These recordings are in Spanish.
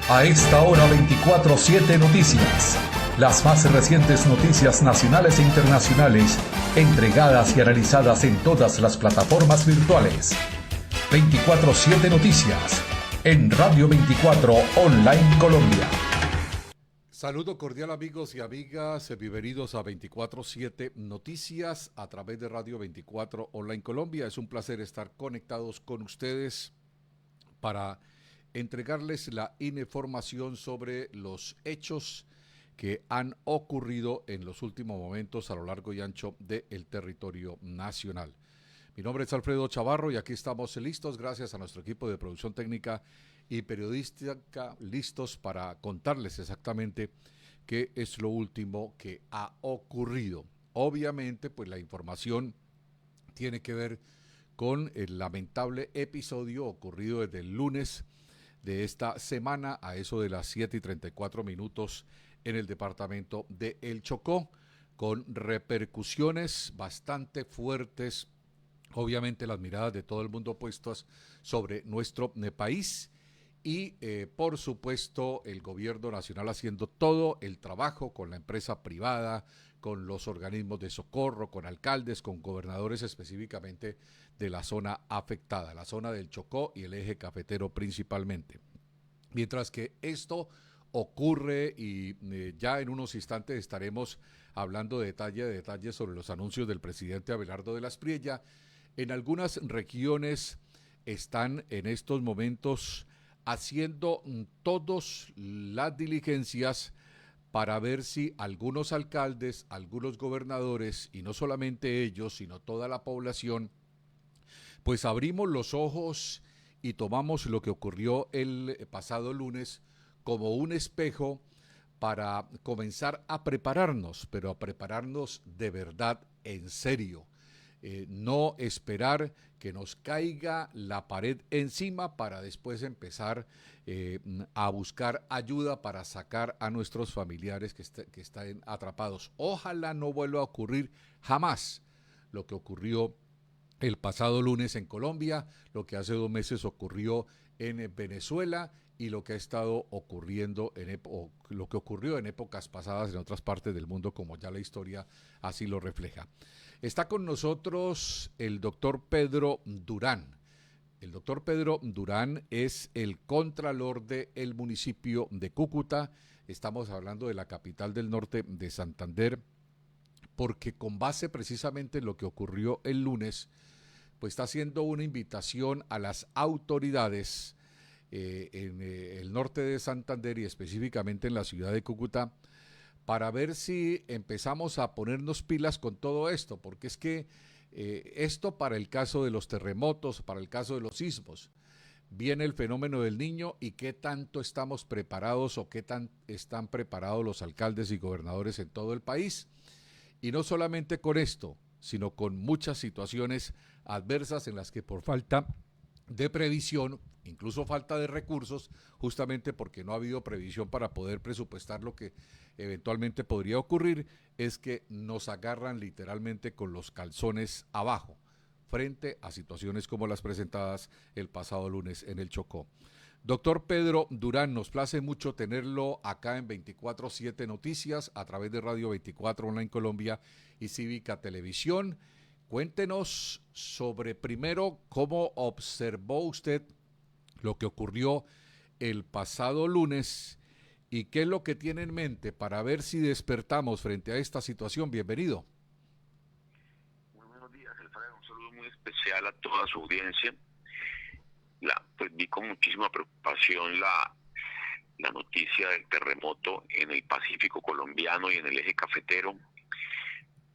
A esta hora 24/7 Noticias. Las más recientes noticias nacionales e internacionales, entregadas y analizadas en todas las plataformas virtuales. 24/7 Noticias, en Radio 24 Online Colombia. Saludo cordial amigos y amigas, bienvenidos a 24/7 Noticias a través de Radio 24 Online Colombia. Es un placer estar conectados con ustedes para entregarles la información sobre los hechos que han ocurrido en los últimos momentos a lo largo y ancho del territorio nacional. Mi nombre es Alfredo Chavarro y aquí estamos listos, gracias a nuestro equipo de producción técnica y periodística, listos para contarles exactamente qué es lo último que ha ocurrido. Obviamente, pues la información tiene que ver con el lamentable episodio ocurrido desde el lunes de esta semana a eso de las 7:34 en el departamento de El Chocó, con repercusiones bastante fuertes. Obviamente las miradas de todo el mundo puestas sobre nuestro país y por supuesto el gobierno nacional haciendo todo el trabajo con la empresa privada, con los organismos de socorro, con alcaldes, con gobernadores específicamente de la zona afectada, la zona del Chocó y el eje cafetero principalmente. Mientras que esto ocurre y ya en unos instantes estaremos hablando detalle a detalle sobre los anuncios del presidente Abelardo de la Espriella, en algunas regiones están en estos momentos haciendo todas las diligencias para ver si algunos alcaldes, algunos gobernadores, y no solamente ellos, sino toda la población, pues abrimos los ojos y tomamos lo que ocurrió el pasado lunes como un espejo para comenzar a prepararnos, pero a prepararnos de verdad, en serio. No esperar que nos caiga la pared encima para después empezar a buscar ayuda para sacar a nuestros familiares que están atrapados. Ojalá no vuelva a ocurrir jamás lo que ocurrió el pasado lunes en Colombia, lo que hace 2 meses ocurrió en Venezuela y lo que ha estado ocurriendo lo que ocurrió en épocas pasadas en otras partes del mundo, como ya la historia así lo refleja. Está con nosotros el doctor Pedro Durán. El doctor Pedro Durán es el contralor del municipio de Cúcuta. Estamos hablando de la capital del norte de Santander, porque con base precisamente en lo que ocurrió el lunes, pues está haciendo una invitación a las autoridades en el norte de Santander y específicamente en la ciudad de Cúcuta, para ver si empezamos a ponernos pilas con todo esto, porque es que esto para el caso de los terremotos, para el caso de los sismos, viene el fenómeno del Niño y qué tanto estamos preparados o qué tan están preparados los alcaldes y gobernadores en todo el país. Y no solamente con esto, sino con muchas situaciones adversas en las que por falta de previsión, incluso falta de recursos, justamente porque no ha habido previsión para poder presupuestar lo que eventualmente podría ocurrir, es que nos agarran literalmente con los calzones abajo, frente a situaciones como las presentadas el pasado lunes en el Chocó. Doctor Pedro Durán, nos place mucho tenerlo acá en 24/7 Noticias a través de Radio 24 Online Colombia y Cívica Televisión. Cuéntenos sobre primero cómo observó usted lo que ocurrió el pasado lunes y qué es lo que tiene en mente para ver si despertamos frente a esta situación. Bienvenido. Muy buenos días, Alfredo. Un saludo muy especial a toda su audiencia. Pues vi con muchísima preocupación la noticia del terremoto en el Pacífico colombiano y en el eje cafetero.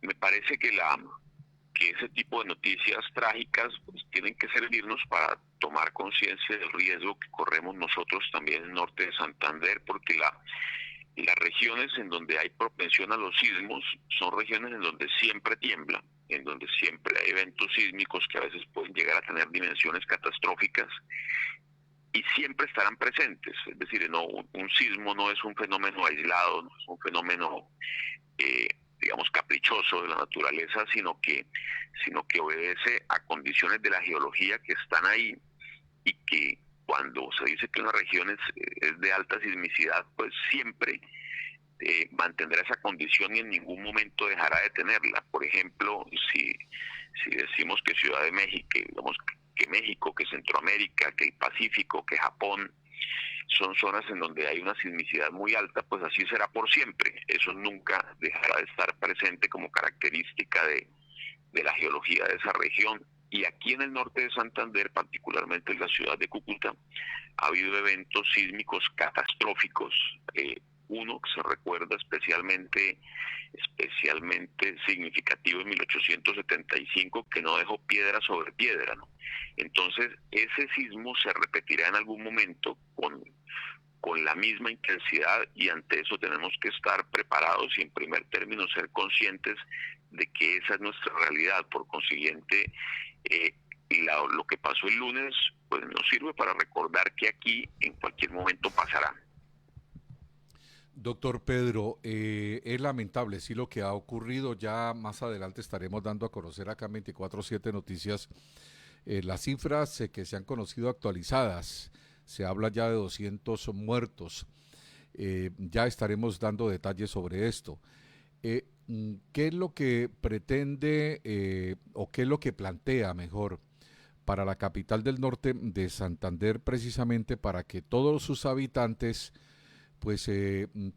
Me parece que ese tipo de noticias trágicas pues, tienen que servirnos para tomar conciencia del riesgo que corremos nosotros también en el norte de Santander, porque las regiones en donde hay propensión a los sismos son regiones en donde siempre tiembla, en donde siempre hay eventos sísmicos que a veces pueden llegar a tener dimensiones catastróficas y siempre estarán presentes. Es decir, un sismo no es un fenómeno aislado, no es un fenómeno digamos caprichoso de la naturaleza, sino que obedece a condiciones de la geología que están ahí y que cuando se dice que una región es de alta sismicidad, pues siempre mantendrá esa condición y en ningún momento dejará de tenerla. Por ejemplo, si decimos que Ciudad de México, digamos que México, que Centroamérica, que el Pacífico, que Japón, son zonas en donde hay una sismicidad muy alta, pues así será por siempre. Eso nunca dejará de estar presente como característica de la geología de esa región. Y aquí en el norte de Santander, particularmente en la ciudad de Cúcuta, ha habido eventos sísmicos catastróficos. Uno que se recuerda especialmente significativo en 1875, que no dejó piedra sobre piedra, ¿no? Entonces, ese sismo se repetirá en algún momento con la misma intensidad, y ante eso tenemos que estar preparados y en primer término ser conscientes de que esa es nuestra realidad. Por consiguiente, lo que pasó el lunes pues nos sirve para recordar que aquí en cualquier momento pasará. Doctor Pedro, es lamentable, sí, lo que ha ocurrido. Ya más adelante estaremos dando a conocer acá en 24/7 Noticias las cifras que se han conocido actualizadas. Se habla ya de 200 muertos. Ya estaremos dando detalles sobre esto. ¿Qué es lo que pretende o qué es lo que plantea mejor para la capital del norte de Santander, precisamente para que todos sus habitantes pues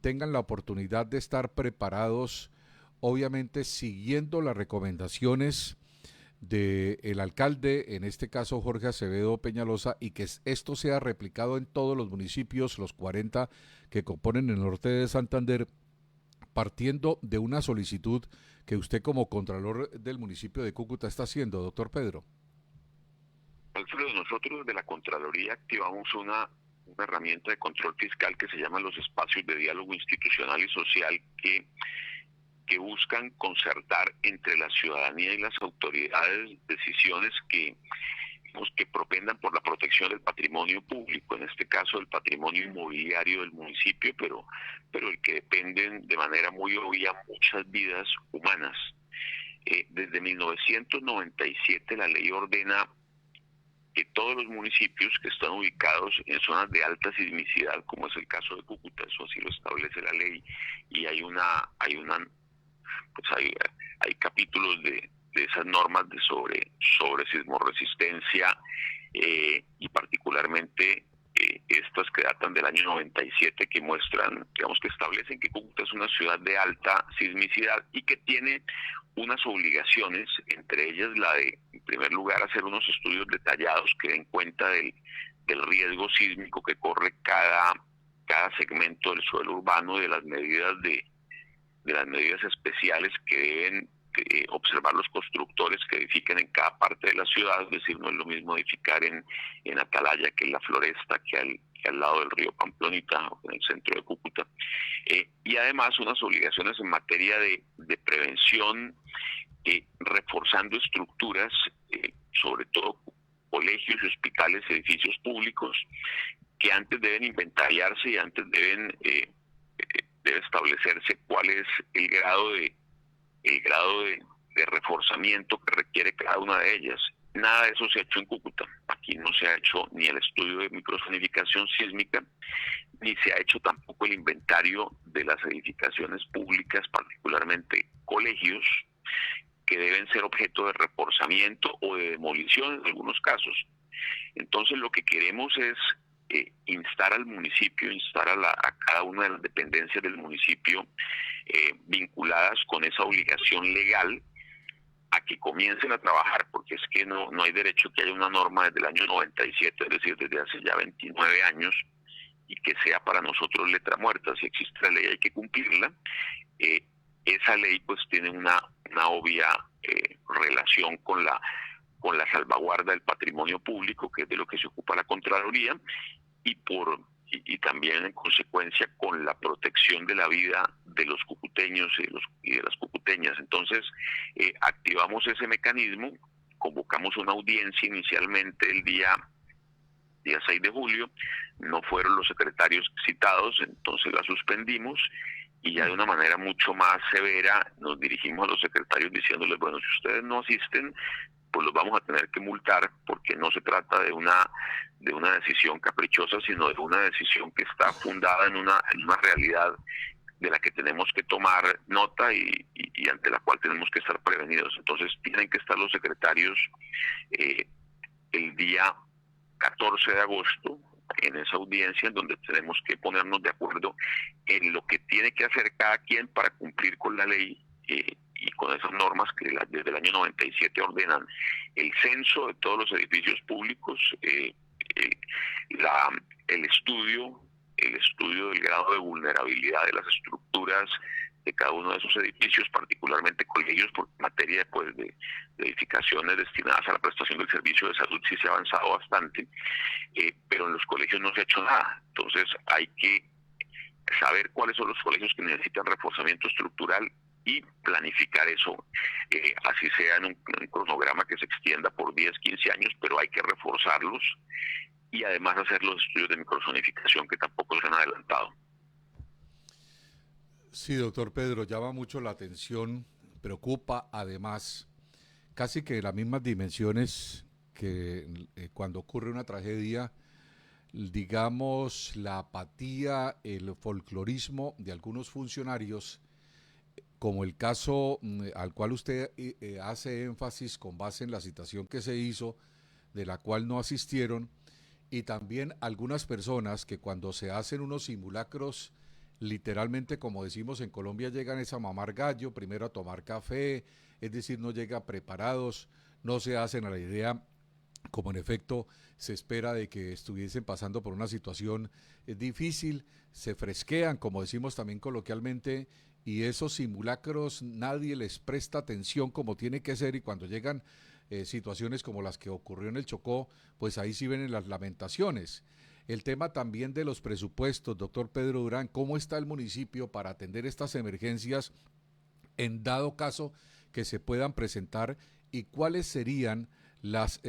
tengan la oportunidad de estar preparados, obviamente siguiendo las recomendaciones del alcalde, en este caso Jorge Acevedo Peñalosa, y que esto sea replicado en todos los municipios, los 40 que componen el norte de Santander, partiendo de una solicitud que usted como contralor del municipio de Cúcuta está haciendo, doctor Pedro? Alfredo, nosotros desde la Contraloría activamos una herramienta de control fiscal que se llama los espacios de diálogo institucional y social, que buscan concertar entre la ciudadanía y las autoridades decisiones que propendan por la protección del patrimonio público, en este caso el patrimonio inmobiliario del municipio, pero el que dependen de manera muy obvia muchas vidas humanas. Desde 1997 la ley ordena que todos los municipios que están ubicados en zonas de alta sismicidad, como es el caso de Cúcuta, eso así lo establece la ley, y hay capítulos de esas normas sobre sismorresistencia, y particularmente estas que datan del año 97, que muestran, digamos, que establecen que Cúcuta es una ciudad de alta sismicidad y que tiene unas obligaciones, entre ellas la de, en primer lugar, hacer unos estudios detallados que den cuenta del riesgo sísmico que corre cada segmento del suelo urbano, de las medidas especiales que deben observar los constructores que edifican en cada parte de la ciudad. Es decir, no es lo mismo edificar en Atalaya, que en La Floresta, que al lado del río Pamplonita, o en el centro de Cúcuta. Y además unas obligaciones en materia de prevención, reforzando estructuras, sobre todo colegios, hospitales, edificios públicos, que antes deben inventariarse y antes debe establecerse cuál es el grado de reforzamiento que requiere cada una de ellas. Nada de eso se ha hecho en Cúcuta. Aquí no se ha hecho ni el estudio de microsonificación sísmica, ni se ha hecho tampoco el inventario de las edificaciones públicas, particularmente colegios, que deben ser objeto de reforzamiento o de demolición en algunos casos. Entonces lo que queremos es instar al municipio, instar a cada una de las dependencias del municipio vinculadas con esa obligación legal, a que comiencen a trabajar, porque es que no hay derecho que haya una norma desde el año 97, es decir, desde hace ya 29 años, y que sea para nosotros letra muerta. Si existe la ley hay que cumplirla. Esa ley pues tiene una obvia relación con la salvaguarda del patrimonio público, que es de lo que se ocupa la Contraloría, y también en consecuencia con la protección de la vida de los cucuteños y de las cucuteñas. Entonces activamos ese mecanismo, convocamos una audiencia inicialmente el día 6 de julio, no fueron los secretarios citados, entonces la suspendimos, y ya de una manera mucho más severa nos dirigimos a los secretarios diciéndoles, bueno, si ustedes no asisten, pues los vamos a tener que multar, porque no se trata de una decisión caprichosa, sino de una decisión que está fundada en una realidad de la que tenemos que tomar nota y ante la cual tenemos que estar prevenidos. Entonces tienen que estar los secretarios el día 14 de agosto en esa audiencia, en donde tenemos que ponernos de acuerdo en lo que tiene que hacer cada quien para cumplir con la ley y con esas normas que desde el año 97 ordenan el censo de todos los edificios públicos, el estudio del grado de vulnerabilidad de las estructuras de cada uno de esos edificios, particularmente colegios, por materia pues, de edificaciones destinadas a la prestación del servicio de salud sí se ha avanzado bastante, pero en los colegios no se ha hecho nada. Entonces hay que saber cuáles son los colegios que necesitan reforzamiento estructural y planificar eso, así sea en un cronograma que se extienda por 10, 15 años, pero hay que reforzarlos y además hacer los estudios de microzonificación que tampoco se han adelantado. Sí, doctor Pedro, llama mucho la atención, preocupa además casi que las mismas dimensiones que cuando ocurre una tragedia, digamos, la apatía, el folclorismo de algunos funcionarios, como el caso al cual usted hace énfasis con base en la citación que se hizo, de la cual no asistieron, y también algunas personas que cuando se hacen unos simulacros, literalmente, como decimos en Colombia, llegan a mamar gallo, primero a tomar café, es decir, no llegan preparados, no se hacen a la idea, como en efecto se espera de que estuviesen pasando por una situación difícil, se fresquean, como decimos también coloquialmente, y esos simulacros nadie les presta atención como tiene que ser, y cuando llegan situaciones como las que ocurrió en el Chocó, pues ahí sí vienen las lamentaciones. El tema también de los presupuestos, doctor Pedro Durán, ¿cómo está el municipio para atender estas emergencias en dado caso que se puedan presentar y cuáles serían las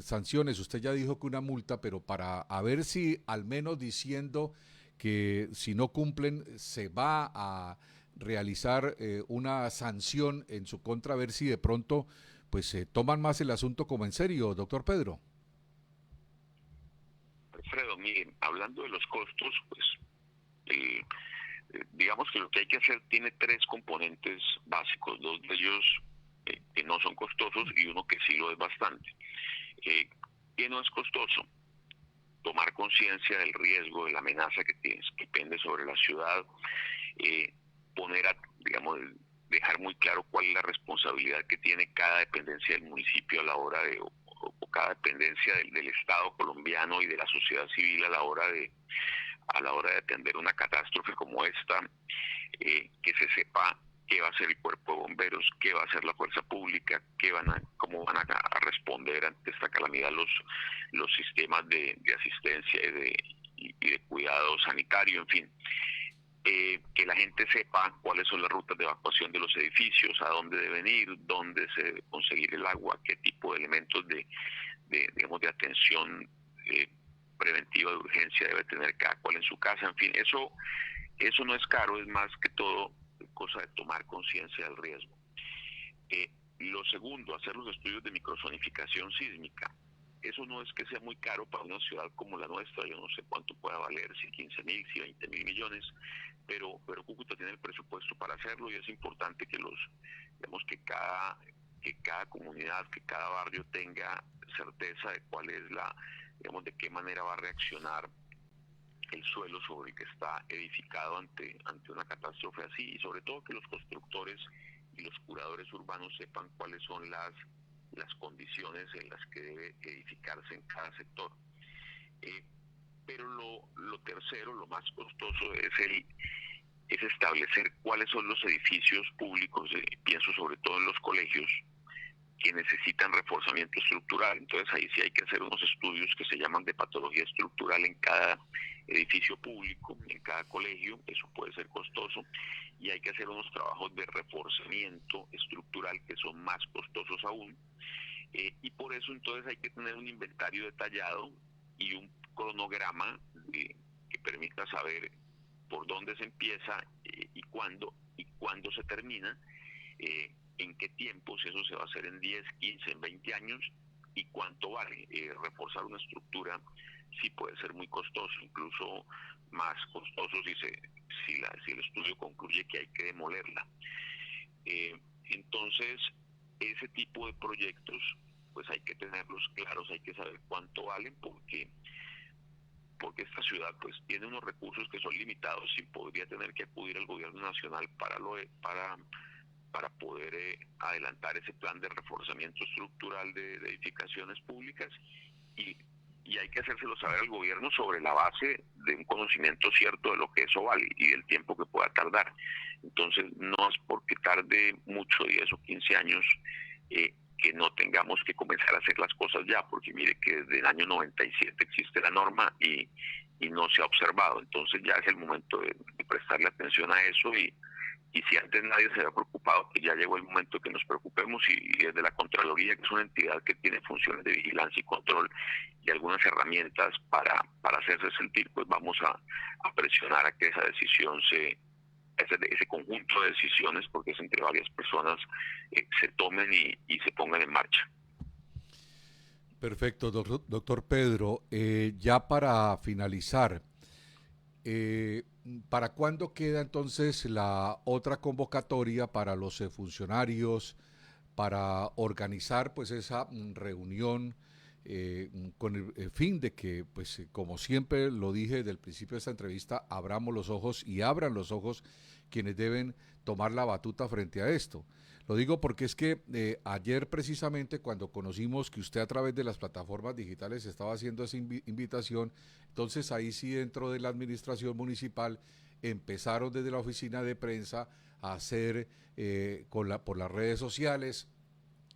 sanciones? Usted ya dijo que una multa, pero para a ver si al menos diciendo que si no cumplen se va a realizar una sanción en su contra, a ver si de pronto pues se toman más el asunto como en serio, doctor Pedro. Alfredo, miren, hablando de los costos, pues digamos que lo que hay que hacer tiene tres componentes básicos, dos de ellos que no son costosos y uno que sí lo es bastante. ¿Qué no es costoso? Tomar conciencia del riesgo, de la amenaza que pende sobre la ciudad, dejar muy claro cuál es la responsabilidad que tiene cada dependencia del municipio a la hora de, o cada dependencia del Estado colombiano y de la sociedad civil a la hora de atender una catástrofe como esta, que se sepa qué va a hacer el cuerpo de bomberos, qué va a hacer la fuerza pública, cómo van a responder ante esta calamidad los sistemas de asistencia y de cuidado sanitario, en fin. Que la gente sepa cuáles son las rutas de evacuación de los edificios, a dónde deben ir, dónde se debe conseguir el agua, qué tipo de elementos de atención preventiva de urgencia debe tener cada cual en su casa, en fin, eso no es caro, es más que todo cosa de tomar conciencia del riesgo. Lo segundo, hacer los estudios de microzonificación sísmica. Eso no es que sea muy caro para una ciudad como la nuestra, yo no sé cuánto pueda valer, si 15.000, si 20.000 millones, pero Cúcuta tiene el presupuesto para hacerlo y es importante que cada comunidad, que cada barrio tenga certeza de cuál es de qué manera va a reaccionar el suelo sobre el que está edificado ante una catástrofe así, y sobre todo que los constructores y los curadores urbanos sepan cuáles son las condiciones en las que debe edificarse en cada sector. Pero lo tercero, lo más costoso, es establecer cuáles son los edificios públicos, pienso sobre todo en los colegios, que necesitan reforzamiento estructural. Entonces ahí sí hay que hacer unos estudios que se llaman de patología estructural en cada edificio público, en cada colegio, eso puede ser costoso, y hay que hacer unos trabajos de reforzamiento estructural que son más costosos aún, y por eso entonces hay que tener un inventario detallado y un cronograma que permita saber por dónde se empieza y cuándo se termina, en qué tiempo, si eso se va a hacer en 10, 15, en 20 años, y cuánto vale. Reforzar una estructura sí puede ser muy costoso, incluso más costoso si el estudio concluye que hay que demolerla. Entonces, ese tipo de proyectos, pues hay que tenerlos claros, hay que saber cuánto valen, porque esta ciudad pues tiene unos recursos que son limitados y podría tener que acudir al gobierno nacional para poder adelantar ese plan de reforzamiento estructural de edificaciones públicas, y hay que hacérselo saber al gobierno sobre la base de un conocimiento cierto de lo que eso vale y del tiempo que pueda tardar. Entonces, no es porque tarde mucho, 10 o 15 años, que no tengamos que comenzar a hacer las cosas ya, porque mire que desde el año 97 existe la norma y no se ha observado. Entonces ya es el momento de prestarle atención a eso, y si antes nadie se había preocupado, pues ya llegó el momento que nos preocupemos, y desde la Contraloría, que es una entidad que tiene funciones de vigilancia y control y algunas herramientas para hacerse sentir, pues vamos a presionar a que esa decisión ese conjunto de decisiones, porque es entre varias personas, se tomen y se pongan en marcha. Perfecto, doctor Pedro. Ya para finalizar, ¿para cuándo queda entonces la otra convocatoria para los funcionarios para organizar pues esa reunión con el fin de que, pues como siempre lo dije desde el principio de esta entrevista, abramos los ojos y abran los ojos quienes deben tomar la batuta frente a esto? Lo digo porque es que ayer precisamente, cuando conocimos que usted a través de las plataformas digitales estaba haciendo esa invitación, entonces ahí sí, dentro de la administración municipal empezaron desde la oficina de prensa a hacer por las redes sociales,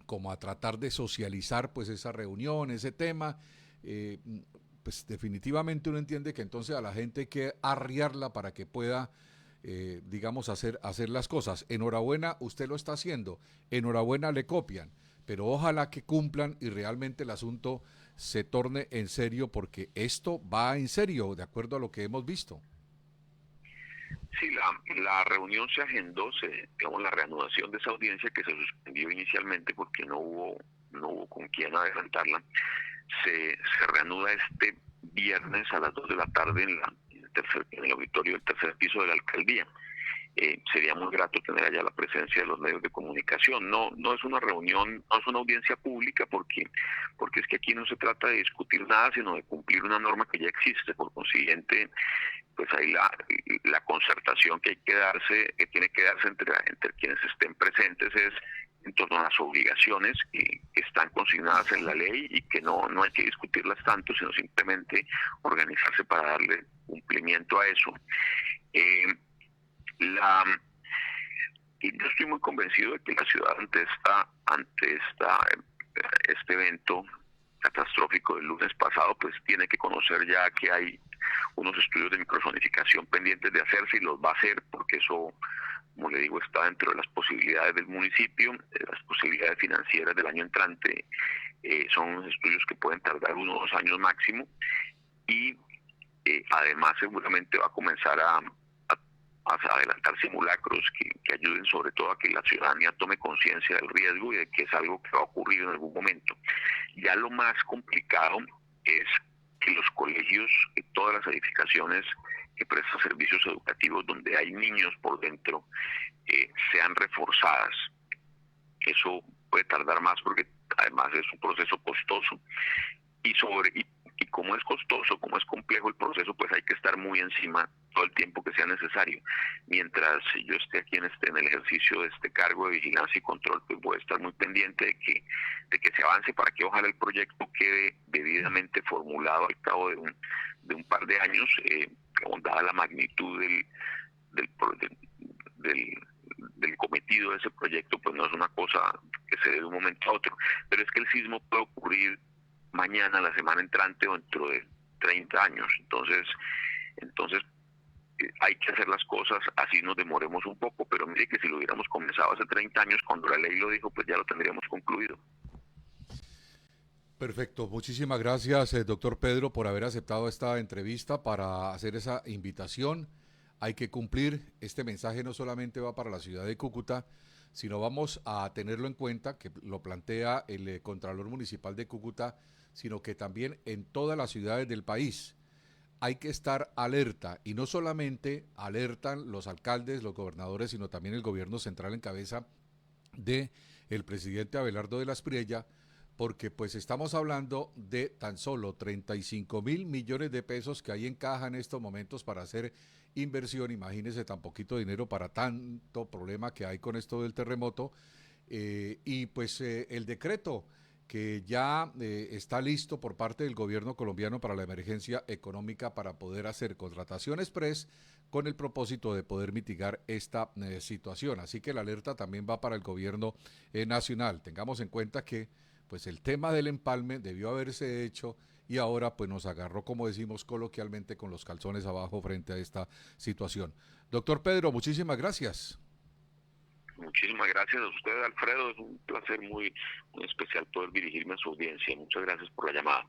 como a tratar de socializar pues esa reunión, ese tema. Pues definitivamente uno entiende que entonces a la gente hay que arriarla para que pueda digamos, hacer las cosas. Enhorabuena, usted lo está haciendo, enhorabuena, le copian, pero ojalá que cumplan y realmente el asunto se torne en serio, porque esto va en serio, de acuerdo a lo que hemos visto. Sí, la reunión se agendó, digamos, la reanudación de esa audiencia que se suspendió inicialmente porque no hubo con quién adelantarla, se reanuda este viernes a las 2 de la tarde en el auditorio del tercer piso de la alcaldía. Sería muy grato tener allá la presencia de los medios de comunicación. No es una reunión, no es una audiencia pública, porque es que aquí no se trata de discutir nada, sino de cumplir una norma que ya existe. Por consiguiente, pues ahí la concertación que tiene que darse entre quienes estén presentes es en torno a las obligaciones que están consignadas en la ley, y que no hay que discutirlas tanto, sino simplemente organizarse para darle cumplimiento a eso. Yo estoy muy convencido de que la ciudad ante este evento catastrófico del lunes pasado, pues tiene que conocer ya que hay unos estudios de microzonificación pendientes de hacerse, y los va a hacer, porque eso, como le digo, está dentro de las posibilidades del municipio, de las posibilidades financieras del año entrante. Son unos estudios que pueden tardar 1 o 2 años máximo, y además seguramente va a comenzar a adelantar simulacros que ayuden sobre todo a que la ciudadanía tome conciencia del riesgo y de que es algo que va a ocurrir en algún momento. Ya lo más complicado es que los colegios, que todas las edificaciones que prestan servicios educativos donde hay niños por dentro, sean reforzadas. Eso puede tardar más, porque además es un proceso costoso, y como es costoso, como es complejo el proceso, pues hay que estar muy encima todo el tiempo que sea necesario. Mientras yo esté aquí en el ejercicio de este cargo de vigilancia y control, pues voy a estar muy pendiente de que se avance, para que ojalá el proyecto quede debidamente formulado al cabo de un par de años, dada la magnitud del cometido de ese proyecto, pues no es una cosa que se dé de un momento a otro. Pero es que el sismo puede ocurrir mañana, la semana entrante, o dentro de 30 años. Entonces hay que hacer las cosas, así nos demoremos un poco, pero mire que si lo hubiéramos comenzado hace 30 años, cuando la ley lo dijo, pues ya lo tendríamos concluido. Perfecto, muchísimas gracias, doctor Pedro, por haber aceptado esta entrevista para hacer esa invitación. Hay que cumplir, este mensaje no solamente va para la ciudad de Cúcuta, sino vamos a tenerlo en cuenta, que lo plantea el Contralor Municipal de Cúcuta, sino que también en todas las ciudades del país hay que estar alerta, y no solamente alertan los alcaldes, los gobernadores, sino también el gobierno central en cabeza de el presidente Abelardo de la Espriella, porque pues estamos hablando de tan solo 35.000 millones de pesos que hay en caja en estos momentos para hacer inversión. Imagínense tan poquito dinero para tanto problema que hay con esto del terremoto, y pues el decreto que ya está listo por parte del gobierno colombiano para la emergencia económica para poder hacer contratación express con el propósito de poder mitigar esta situación. Así que la alerta también va para el gobierno nacional. Tengamos en cuenta que pues el tema del empalme debió haberse hecho y ahora pues nos agarró, como decimos coloquialmente, con los calzones abajo frente a esta situación. Doctor Pedro, muchísimas gracias. Muchísimas gracias a usted, Alfredo. Es un placer muy especial poder dirigirme a su audiencia. Muchas gracias por la llamada.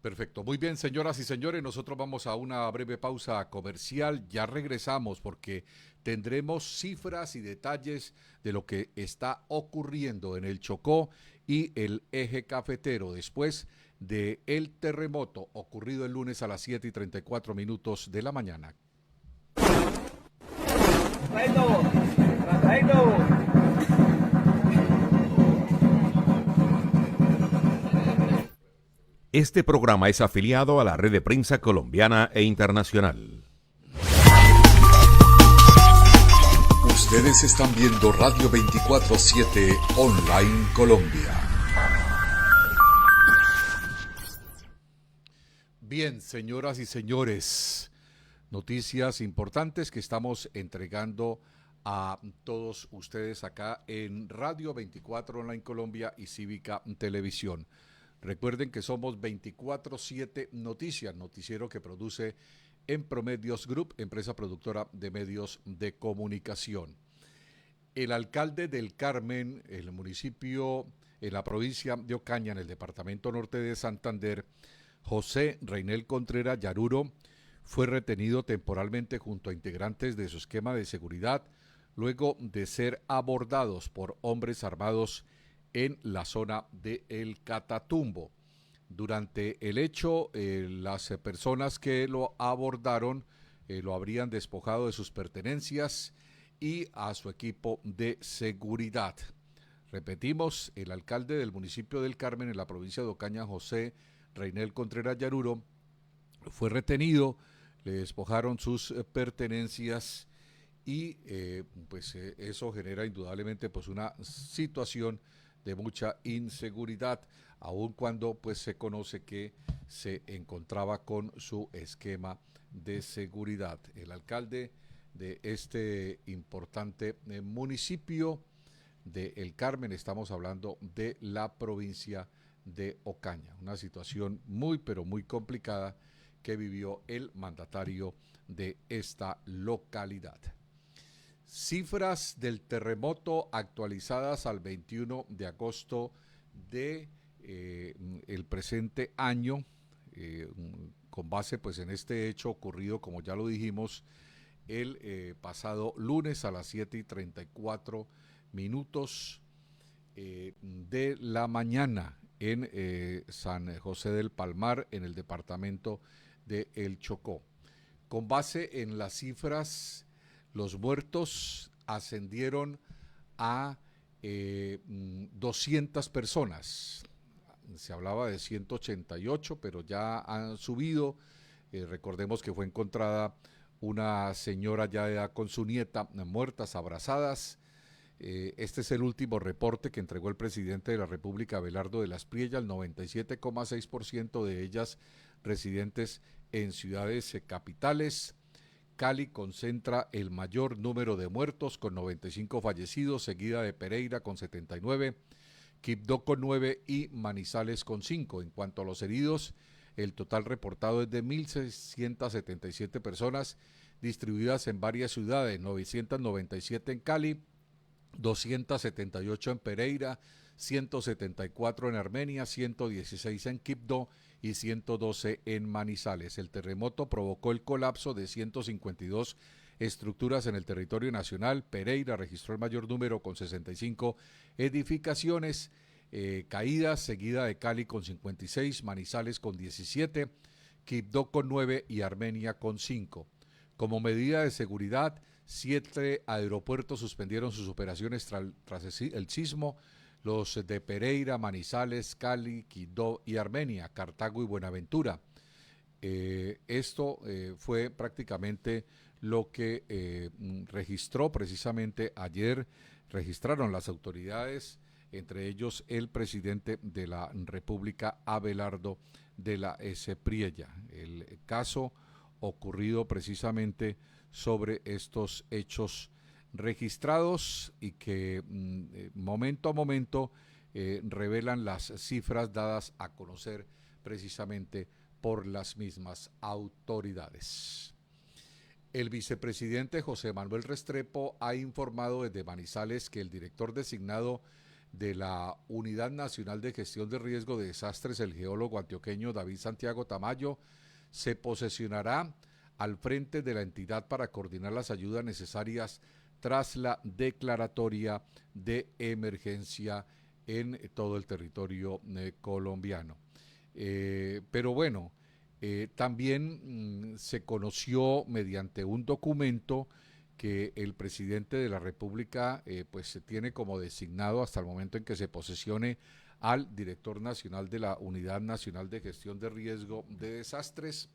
Perfecto. Muy bien, señoras y señores, nosotros vamos a una breve pausa comercial. Ya regresamos porque tendremos cifras y detalles de lo que está ocurriendo en el Chocó y el eje cafetero después del terremoto ocurrido el lunes a las 7:34 de la mañana. Este programa es afiliado a la Red de Prensa Colombiana e Internacional. Ustedes están viendo Radio 24/7 Online Colombia. Bien, señoras y señores, noticias importantes que estamos entregando a todos ustedes acá en Radio 24 Online Colombia y Cívica Televisión. Recuerden que somos 24/7 Noticias, noticiero que produce en Promedios Group, empresa productora de medios de comunicación. El alcalde del Carmen, el municipio, en la provincia de Ocaña, en el departamento norte de Santander, José Reinel Contreras Yaruro, fue retenido temporalmente junto a integrantes de su esquema de seguridad, luego de ser abordados por hombres armados en la zona de El Catatumbo. Durante el hecho, las personas que lo abordaron lo habrían despojado de sus pertenencias y a su equipo de seguridad. Repetimos, el alcalde del municipio del Carmen, en la provincia de Ocaña, José Reinel Contreras Yaruro, fue retenido, le despojaron sus pertenencias y eso genera indudablemente pues una situación de mucha inseguridad, aun cuando pues se conoce que se encontraba con su esquema de seguridad. El alcalde de este importante municipio de El Carmen, estamos hablando de la provincia de Ocaña, una situación muy pero muy complicada que vivió el mandatario de esta localidad. Cifras del terremoto actualizadas al 21 de agosto de el presente año, con base pues en este hecho ocurrido, como ya lo dijimos, el pasado lunes a las 7:34 de la mañana en San José del Palmar, en el departamento de El Chocó. Con base en las cifras, los muertos ascendieron a 200 personas. Se hablaba de 188, pero ya han subido. Recordemos que fue encontrada una señora ya de edad con su nieta muertas, abrazadas. Este es el último reporte que entregó el presidente de la República, Abelardo de la Espriella, el 97,6% de ellas residentes en ciudades capitales. Cali concentra el mayor número de muertos con 95 fallecidos, seguida de Pereira con 79, Quibdó con 9 y Manizales con 5. En cuanto a los heridos, el total reportado es de 1.677 personas distribuidas en varias ciudades, 997 en Cali, 278 en Pereira, 174 en Armenia, 116 en Quibdó y 112 en Manizales. El terremoto provocó el colapso de 152 estructuras en el territorio nacional. Pereira registró el mayor número con 65 edificaciones caídas, seguida de Cali con 56, Manizales con 17, Quibdó con 9 y Armenia con 5. Como medida de seguridad, 7 aeropuertos suspendieron sus operaciones tras el sismo, los de Pereira, Manizales, Cali, Quibdó y Armenia, Cartago y Buenaventura. Esto fue prácticamente lo que registró precisamente ayer, registraron las autoridades, entre ellos el presidente de la República, Abelardo de la Espriella. El caso ocurrido precisamente sobre estos hechos registrados y que momento a momento revelan las cifras dadas a conocer precisamente por las mismas autoridades. El vicepresidente José Manuel Restrepo ha informado desde Manizales que el director designado de la Unidad Nacional de Gestión de Riesgo de Desastres, el geólogo antioqueño David Santiago Tamayo, se posesionará al frente de la entidad para coordinar las ayudas necesarias tras la declaratoria de emergencia en todo el territorio colombiano. Pero bueno, también se conoció mediante un documento que el presidente de la República pues se tiene como designado hasta el momento en que se posesione al director nacional de la Unidad Nacional de Gestión de Riesgo de Desastres,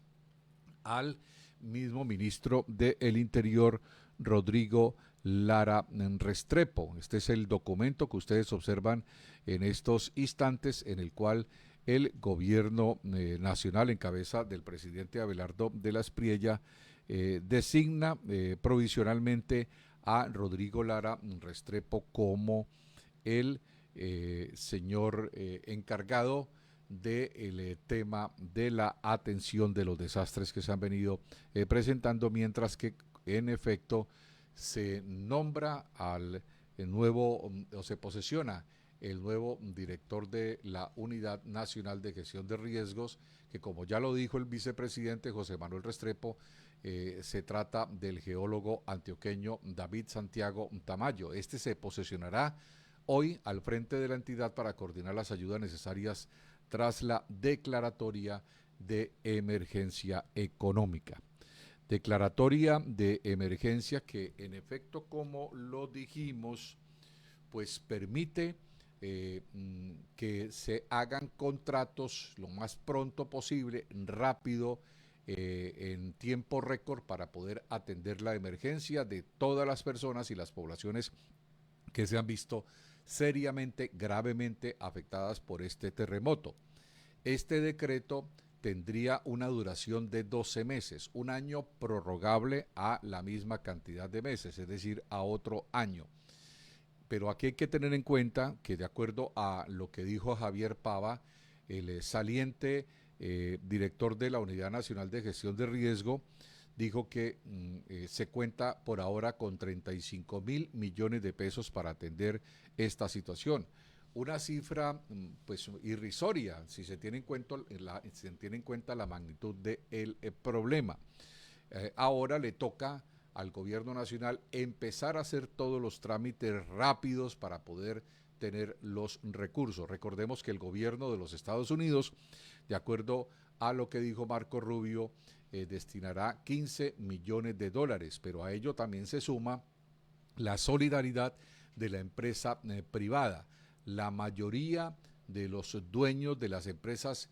al mismo ministro del Interior, Rodrigo Lara Restrepo. Este es el documento que ustedes observan en estos instantes, en el cual el gobierno nacional, en cabeza del presidente Abelardo de la Espriella, designa provisionalmente a Rodrigo Lara Restrepo como el señor encargado del tema de la atención de los desastres que se han venido presentando, mientras que en efecto se nombra al nuevo, o se posesiona el nuevo director de la Unidad Nacional de Gestión de Riesgos, que como ya lo dijo el vicepresidente José Manuel Restrepo, se trata del geólogo antioqueño David Santiago Tamayo. Este se posesionará hoy al frente de la entidad para coordinar las ayudas necesarias tras la declaratoria de emergencia económica. Declaratoria de emergencia que en efecto, como lo dijimos, pues permite que se hagan contratos lo más pronto posible, rápido, en tiempo récord, para poder atender la emergencia de todas las personas y las poblaciones que se han visto seriamente, gravemente afectadas por este terremoto. Este decreto tendría una duración de 12 meses, un año prorrogable a la misma cantidad de meses, es decir, a otro año. Pero aquí hay que tener en cuenta que, de acuerdo a lo que dijo Javier Pava, el saliente director de la Unidad Nacional de Gestión de Riesgo, dijo que se cuenta por ahora con 35.000 millones de pesos para atender esta situación. Una cifra pues irrisoria si se tiene en cuenta la magnitud del problema. Ahora le toca al gobierno nacional empezar a hacer todos los trámites rápidos para poder tener los recursos. Recordemos que el gobierno de los Estados Unidos, de acuerdo a lo que dijo Marco Rubio, destinará 15 millones de dólares, pero a ello también se suma la solidaridad de la empresa privada. La mayoría de los dueños de las empresas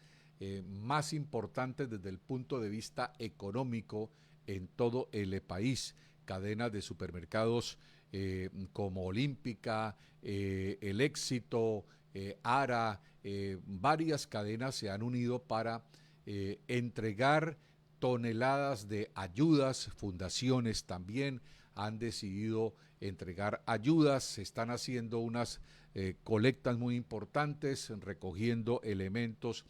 más importantes desde el punto de vista económico en todo el país, cadenas de supermercados como Olímpica, El Éxito, Ara, varias cadenas se han unido para entregar toneladas de ayudas. Fundaciones también han decidido entregar ayudas, se están haciendo unas colectas muy importantes, recogiendo elementos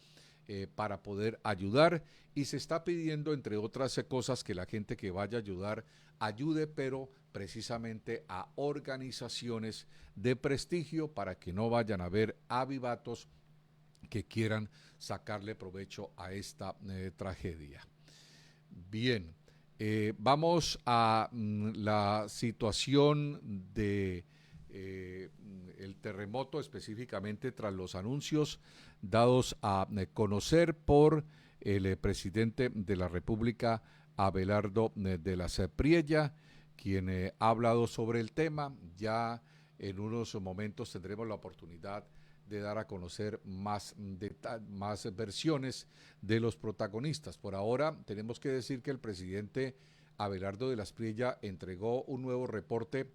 para poder ayudar, y se está pidiendo, entre otras cosas, que la gente que vaya a ayudar ayude, pero precisamente a organizaciones de prestigio, para que no vayan a haber avivatos que quieran sacarle provecho a esta tragedia. Bien, Vamos a la situación de el terremoto, específicamente tras los anuncios dados a conocer por el presidente de la República, Abelardo de la Priella, quien ha hablado sobre el tema. Ya en unos momentos tendremos la oportunidad de dar a conocer más versiones de los protagonistas. Por ahora tenemos que decir que el presidente Abelardo de la Priella entregó un nuevo reporte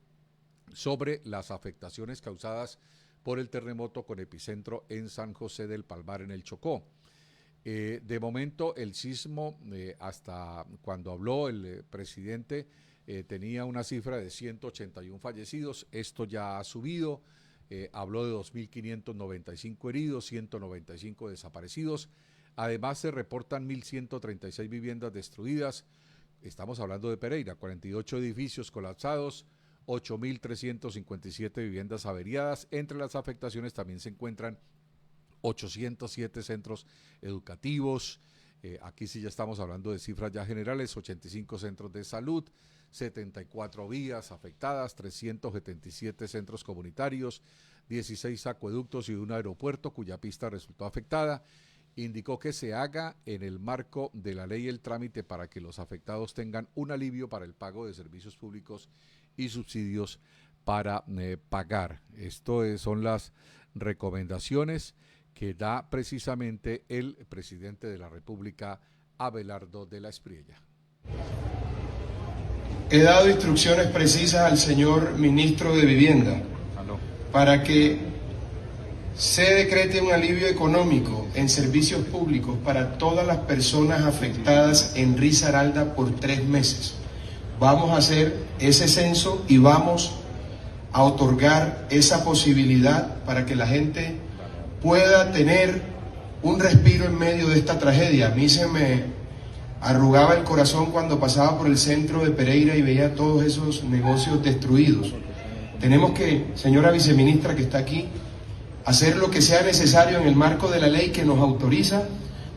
sobre las afectaciones causadas por el terremoto con epicentro en San José del Palmar, en el Chocó. De momento, el sismo, hasta cuando habló el presidente, tenía una cifra de 181 fallecidos. Esto ya ha subido. Habló de 2.595 heridos, 195 desaparecidos. Además, se reportan 1.136 viviendas destruidas. Estamos hablando de Pereira, 48 edificios colapsados, 8.357 viviendas averiadas. Entre las afectaciones también se encuentran 807 centros educativos. Aquí sí ya estamos hablando de cifras ya generales, 85 centros de salud, 74 vías afectadas, 377 centros comunitarios, 16 acueductos y un aeropuerto cuya pista resultó afectada. Indicó que se haga en el marco de la ley el trámite para que los afectados tengan un alivio para el pago de servicios públicos y subsidios para pagar. Son las recomendaciones que da precisamente el presidente de la República, Abelardo de la Priella. He dado instrucciones precisas al señor ministro de Vivienda para que se decrete un alivio económico en servicios públicos para todas las personas afectadas en Risaralda por 3 meses. Vamos a hacer ese censo y vamos a otorgar esa posibilidad para que la gente pueda tener un respiro en medio de esta tragedia. A mí se me arrugaba el corazón cuando pasaba por el centro de Pereira y veía todos esos negocios destruidos. Tenemos que, señora viceministra que está aquí, hacer lo que sea necesario en el marco de la ley que nos autoriza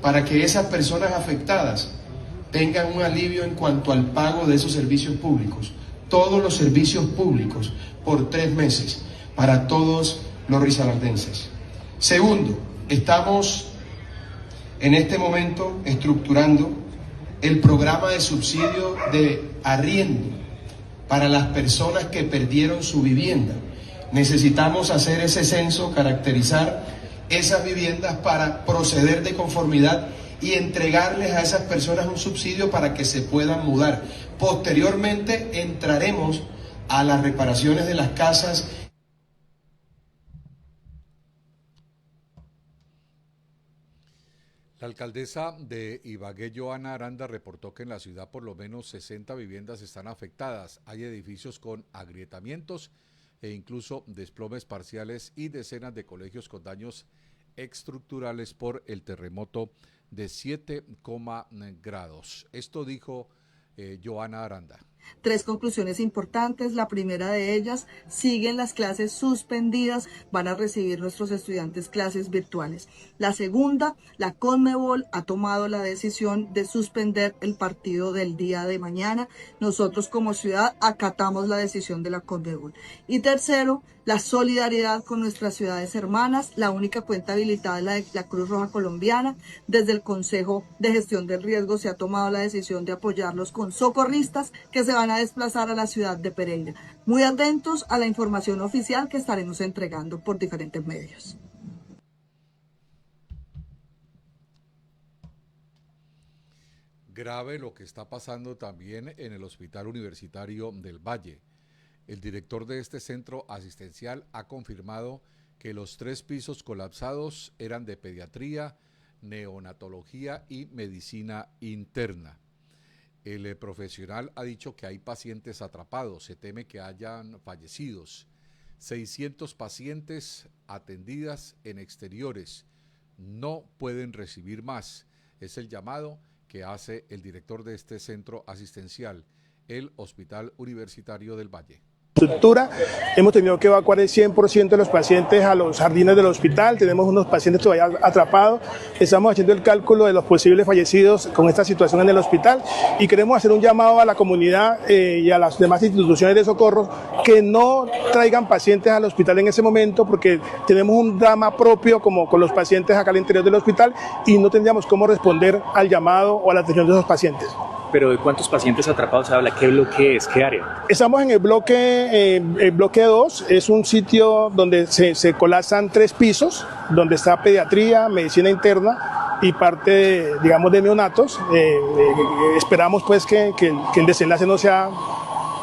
para que esas personas afectadas tengan un alivio en cuanto al pago de esos servicios públicos. Todos los servicios públicos por 3 meses para todos los risaraldenses. Segundo, estamos en este momento estructurando el programa de subsidio de arriendo para las personas que perdieron su vivienda. Necesitamos hacer ese censo, caracterizar esas viviendas para proceder de conformidad y entregarles a esas personas un subsidio para que se puedan mudar. Posteriormente entraremos a las reparaciones de las casas. La alcaldesa de Ibagué, Joana Aranda, reportó que en la ciudad por lo menos 60 viviendas están afectadas. Hay edificios con agrietamientos e incluso desplomes parciales y decenas de colegios con daños estructurales por el terremoto de 7 grados. Esto dijo Joana Aranda. 3 conclusiones importantes. La primera de ellas, siguen las clases suspendidas, van a recibir nuestros estudiantes clases virtuales. La segunda, la Conmebol ha tomado la decisión de suspender el partido del día de mañana. Nosotros como ciudad acatamos la decisión de la Conmebol. Y tercero, la solidaridad con nuestras ciudades hermanas. La única cuenta habilitada es la de la Cruz Roja Colombiana. Desde el Consejo de Gestión del Riesgo se ha tomado la decisión de apoyarlos con socorristas que se van a desplazar a la ciudad de Pereira. Muy atentos a la información oficial que estaremos entregando por diferentes medios. Grave lo que está pasando también en el Hospital Universitario del Valle. El director de este centro asistencial ha confirmado que los 3 pisos colapsados eran de pediatría, neonatología y medicina interna. El profesional ha dicho que hay pacientes atrapados, se teme que hayan fallecidos. 600 pacientes atendidas en exteriores, no pueden recibir más. Es el llamado que hace el director de este centro asistencial, el Hospital Universitario del Valle. estructura. Hemos tenido que evacuar el 100% de los pacientes a los jardines del hospital, tenemos unos pacientes todavía atrapados, estamos haciendo el cálculo de los posibles fallecidos con esta situación en el hospital y queremos hacer un llamado a la comunidad y a las demás instituciones de socorro que no traigan pacientes al hospital en ese momento porque tenemos un drama propio como con los pacientes acá al interior del hospital y no tendríamos cómo responder al llamado o a la atención de esos pacientes. ¿Pero de cuántos pacientes atrapados se habla? ¿Qué bloque es? ¿Qué área? Estamos en el bloque 2, es un sitio donde se colapsan 3 pisos, donde está pediatría, medicina interna y parte, digamos, de neonatos. Esperamos pues que el desenlace no sea,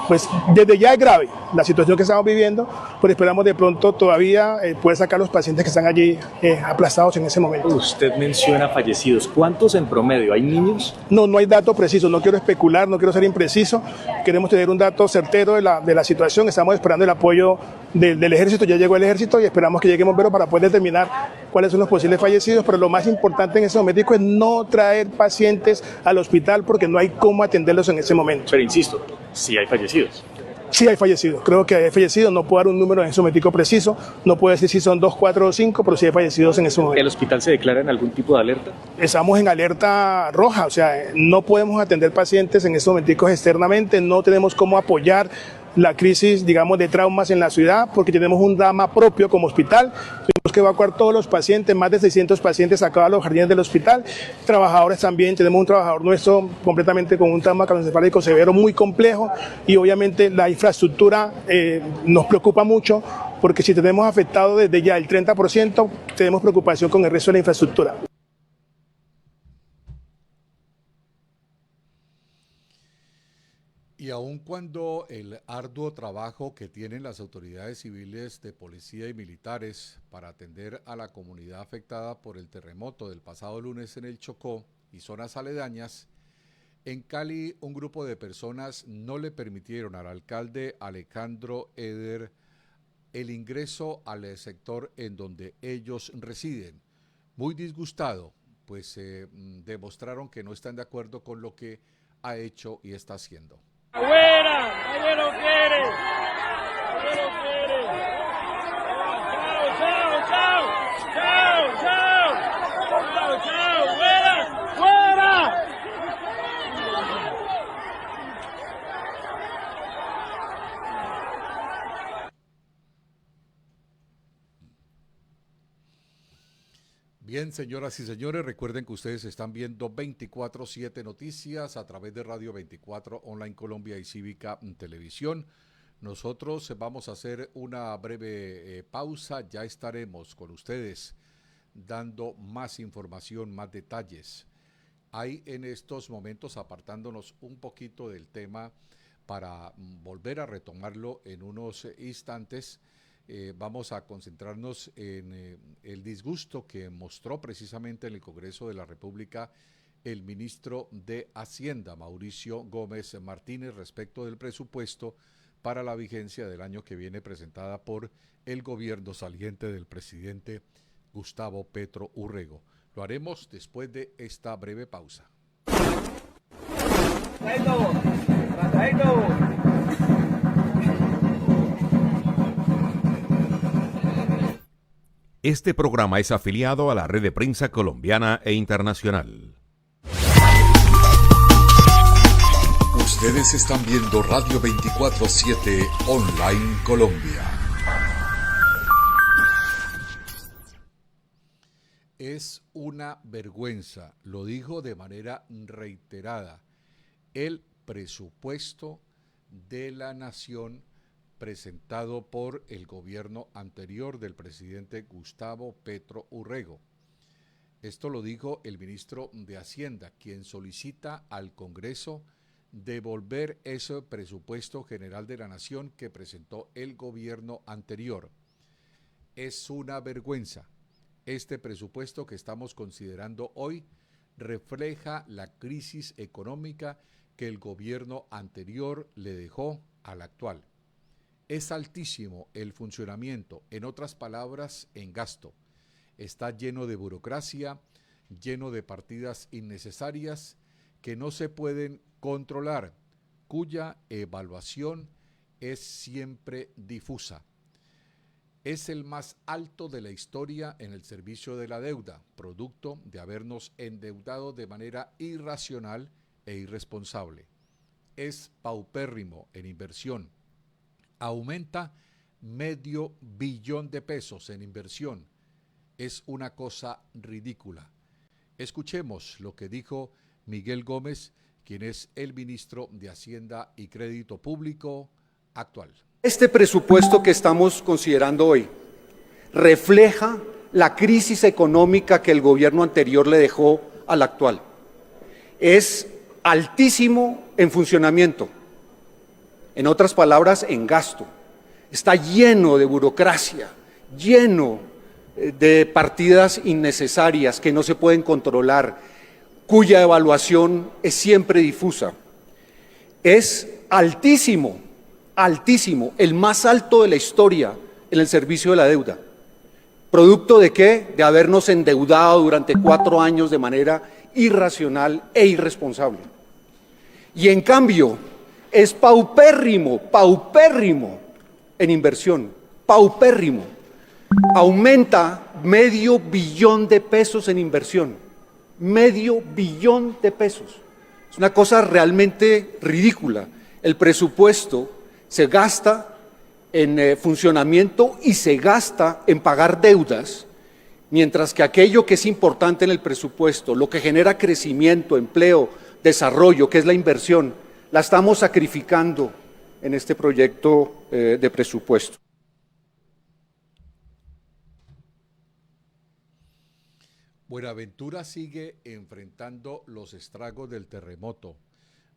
pues desde ya es grave la situación que estamos viviendo, pero esperamos de pronto todavía poder sacar los pacientes que están allí aplastados en ese momento. Usted menciona fallecidos, ¿cuántos en promedio? ¿Hay niños? No hay dato preciso, no quiero especular, no quiero ser impreciso, queremos tener un dato certero de la situación, estamos esperando el apoyo del ejército, ya llegó el ejército y esperamos que llegue Bomberos para poder determinar cuáles son los posibles fallecidos, pero lo más importante en ese momento es no traer pacientes al hospital porque no hay cómo atenderlos en ese momento. Pero insisto, sí hay fallecidos. Sí hay fallecidos, creo que hay fallecidos, no puedo dar un número en ese momento preciso, no puedo decir si son 2, 4 o 5, pero sí hay fallecidos en ese momento. ¿El hospital se declara en algún tipo de alerta? Estamos en alerta roja, o sea, no podemos atender pacientes en estos momentos externamente, no tenemos cómo apoyar la crisis, digamos, de traumas en la ciudad, porque tenemos un drama propio como hospital. Tenemos que evacuar todos los pacientes, más de 600 pacientes sacados a los jardines del hospital. Trabajadores también, tenemos un trabajador nuestro completamente con un trauma craneoencefálico severo muy complejo y obviamente la infraestructura nos preocupa mucho porque si tenemos afectado desde ya el 30%, tenemos preocupación con el resto de la infraestructura. Y aun cuando el arduo trabajo que tienen las autoridades civiles de policía y militares para atender a la comunidad afectada por el terremoto del pasado lunes en el Chocó y zonas aledañas, en Cali un grupo de personas no le permitieron al alcalde Alejandro Eder el ingreso al sector en donde ellos residen. Muy disgustado, pues demostraron que no están de acuerdo con lo que ha hecho y está haciendo. ¡Afuera! ¡Nadie lo quiere! ¡Nadie lo quiere! ¡Chao, chao, chao! ¡Chao, chao! ¡Chao, chao! ¡Fuera! ¡Fuera! Bien, señoras y señores, recuerden que ustedes están viendo 24/7 Noticias a través de Radio 24 Online Colombia y Cívica Televisión. Nosotros vamos a hacer una breve pausa, ya estaremos con ustedes dando más información, más detalles. Hay en estos momentos, apartándonos un poquito del tema para volver a retomarlo en unos instantes, vamos a concentrarnos en el disgusto que mostró precisamente en el Congreso de la República el ministro de Hacienda, Mauricio Gómez Martínez, respecto del presupuesto para la vigencia del año que viene presentada por el gobierno saliente del presidente Gustavo Petro Urrego. Lo haremos después de esta breve pausa. Este programa es afiliado a la Red de Prensa Colombiana e Internacional. Ustedes están viendo Radio 24/7 Online Colombia. Es una vergüenza, lo dijo de manera reiterada, el presupuesto de la nación presentado por el gobierno anterior del presidente Gustavo Petro Urrego. Esto lo dijo el ministro de Hacienda, quien solicita al Congreso devolver ese presupuesto general de la nación que presentó el gobierno anterior. Es una vergüenza. Este presupuesto que estamos considerando hoy refleja la crisis económica que el gobierno anterior le dejó al actual. Es altísimo el funcionamiento, en otras palabras, en gasto. Está lleno de burocracia, lleno de partidas innecesarias que no se pueden controlar, cuya evaluación es siempre difusa. Es el más alto de la historia en el servicio de la deuda, producto de habernos endeudado de manera irracional e irresponsable. Es paupérrimo en inversión. Aumenta $500 billion de pesos en inversión. Es una cosa ridícula. Escuchemos lo que dijo Miguel Gómez, quien es el ministro de Hacienda y Crédito Público actual. Este presupuesto que estamos considerando hoy refleja la crisis económica que el gobierno anterior le dejó al actual. Es altísimo en funcionamiento, en otras palabras, en gasto. Está lleno de burocracia, lleno de partidas innecesarias que no se pueden controlar, cuya evaluación es siempre difusa. Es altísimo, el más alto de la historia en el servicio de la deuda. ¿Producto de qué? De habernos endeudado durante 4 años de manera irracional e irresponsable. Y en cambio, es paupérrimo en inversión, paupérrimo. Aumenta $500 billion de pesos en inversión, $500 billion de pesos. Es una cosa realmente ridícula. El presupuesto se gasta en funcionamiento y se gasta en pagar deudas, mientras que aquello que es importante en el presupuesto, lo que genera crecimiento, empleo, desarrollo, que es la inversión, la estamos sacrificando en este proyecto de presupuesto. Buenaventura sigue enfrentando los estragos del terremoto,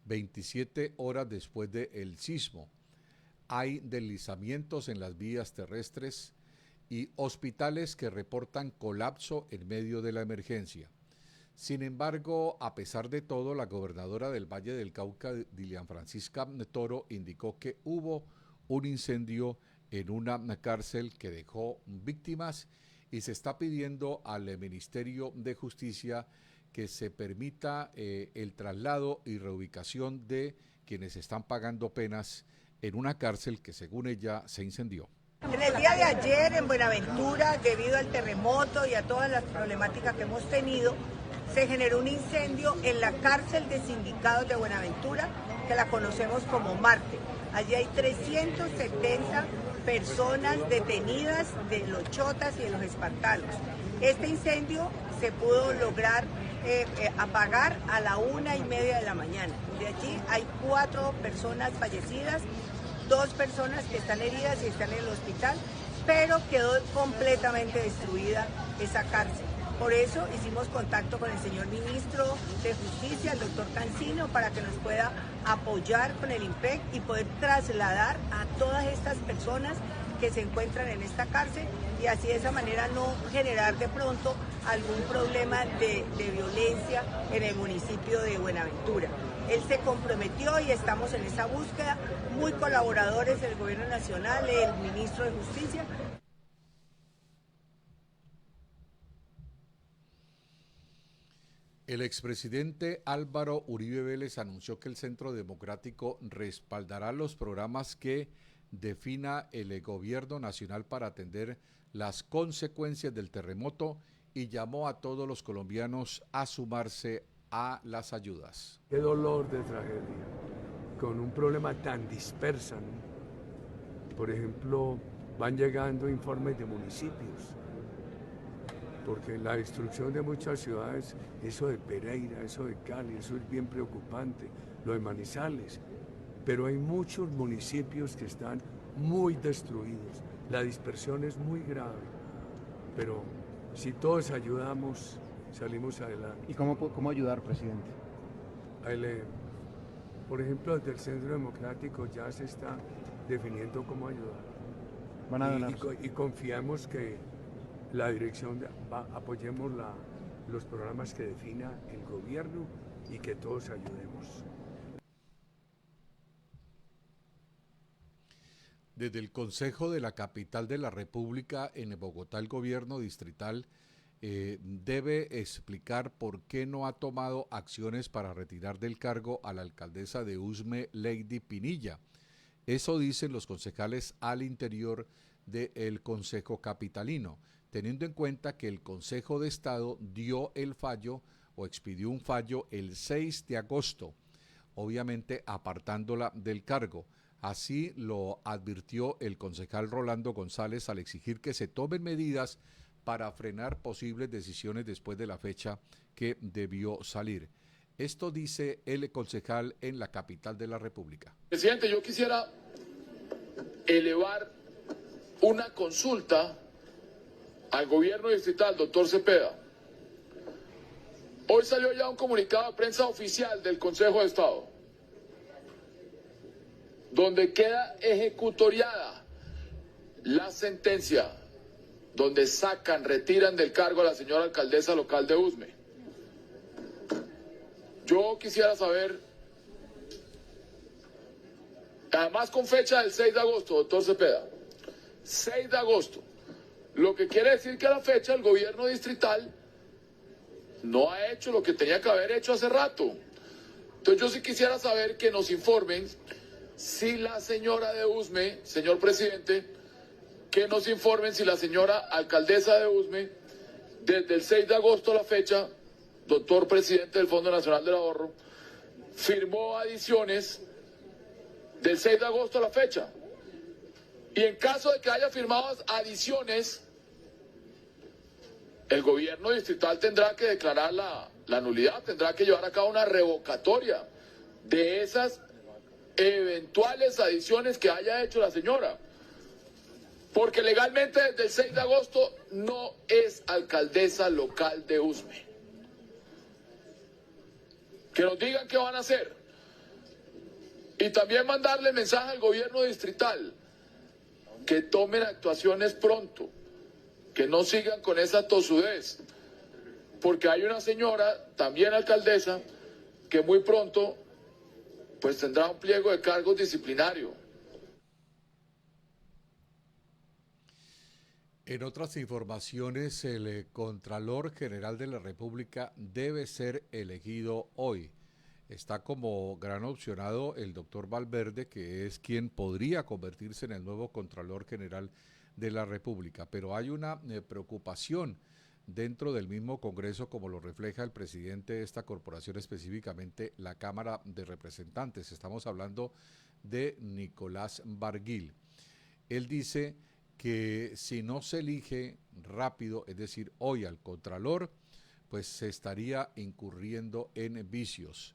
27 horas después del sismo. Hay deslizamientos en las vías terrestres y hospitales que reportan colapso en medio de la emergencia. Sin embargo, a pesar de todo, la gobernadora del Valle del Cauca, Dilian Francisca Toro, indicó que hubo un incendio en una cárcel que dejó víctimas y se está pidiendo al Ministerio de Justicia que se permita el traslado y reubicación de quienes están pagando penas en una cárcel que, según ella, se incendió. En el día de ayer en Buenaventura, debido al terremoto y a todas las problemáticas que hemos tenido, se generó un incendio en la cárcel de sindicados de Buenaventura, que la conocemos como Marte. Allí hay 370 personas detenidas de los chotas y de los espantalos. Este incendio se pudo lograr apagar a la 1:30 de la mañana. De allí hay 4 personas fallecidas, 2 personas que están heridas y están en el hospital, pero quedó completamente destruida esa cárcel. Por eso hicimos contacto con el señor ministro de Justicia, el doctor Cancino, para que nos pueda apoyar con el IMPEC y poder trasladar a todas estas personas que se encuentran en esta cárcel y así de esa manera no generar de pronto algún problema de violencia en el municipio de Buenaventura. Él se comprometió y estamos en esa búsqueda, muy colaboradores del Gobierno Nacional, el ministro de Justicia. El expresidente Álvaro Uribe Vélez anunció que el Centro Democrático respaldará los programas que defina el gobierno nacional para atender las consecuencias del terremoto y llamó a todos los colombianos a sumarse a las ayudas. Qué dolor de tragedia, con un problema tan disperso, ¿no? Por ejemplo, van llegando informes de municipios, porque la destrucción de muchas ciudades, eso de Pereira, eso de Cali, eso es bien preocupante, lo de Manizales, pero hay muchos municipios que están muy destruidos, la dispersión es muy grave, pero si todos ayudamos, salimos adelante. ¿Y cómo ayudar, presidente? Por ejemplo, desde el Centro Democrático ya se está definiendo cómo ayudar. Van a donar. Y confiamos que la dirección, apoyemos los programas que defina el gobierno y que todos ayudemos. Desde el Consejo de la Capital de la República en Bogotá, el gobierno distrital debe explicar por qué no ha tomado acciones para retirar del cargo a la alcaldesa de Usme, Lady Pinilla. Eso dicen los concejales al interior del Consejo Capitalino, teniendo en cuenta que el Consejo de Estado dio el fallo o expidió un fallo el 6 de agosto, obviamente apartándola del cargo. Así lo advirtió el concejal Rolando González al exigir que se tomen medidas para frenar posibles decisiones después de la fecha que debió salir. Esto dice el concejal en la capital de la República. Presidente, yo quisiera elevar una consulta al gobierno distrital, doctor Cepeda. Hoy salió ya un comunicado de prensa oficial del Consejo de Estado, donde queda ejecutoriada la sentencia, donde retiran del cargo a la señora alcaldesa local de Usme. Yo quisiera saber, además con fecha del 6 de agosto, doctor Cepeda, 6 de agosto, lo que quiere decir que a la fecha el gobierno distrital no ha hecho lo que tenía que haber hecho hace rato. Entonces yo sí quisiera saber que nos informen si la señora de Usme, señor presidente, que nos informen si la señora alcaldesa de Usme, desde el 6 de agosto a la fecha, doctor presidente del Fondo Nacional del Ahorro, firmó adiciones del 6 de agosto a la fecha. Y en caso de que haya firmado adiciones, el gobierno distrital tendrá que declarar la nulidad, tendrá que llevar a cabo una revocatoria de esas eventuales adiciones que haya hecho la señora. Porque legalmente desde el 6 de agosto no es alcaldesa local de Usme. Que nos digan qué van a hacer. Y también mandarle mensaje al gobierno distrital que tomen actuaciones pronto, que no sigan con esa tosudez, porque hay una señora, también alcaldesa, que muy pronto pues tendrá un pliego de cargos disciplinario. En otras informaciones, el Contralor General de la República debe ser elegido hoy. Está como gran opcionado el doctor Valverde, que es quien podría convertirse en el nuevo Contralor General de la República. Pero hay una preocupación dentro del mismo Congreso, como lo refleja el presidente de esta corporación, específicamente la Cámara de Representantes. Estamos hablando de Nicolás Barguil. Él dice que si no se elige rápido, es decir, hoy al Contralor, pues se estaría incurriendo en vicios.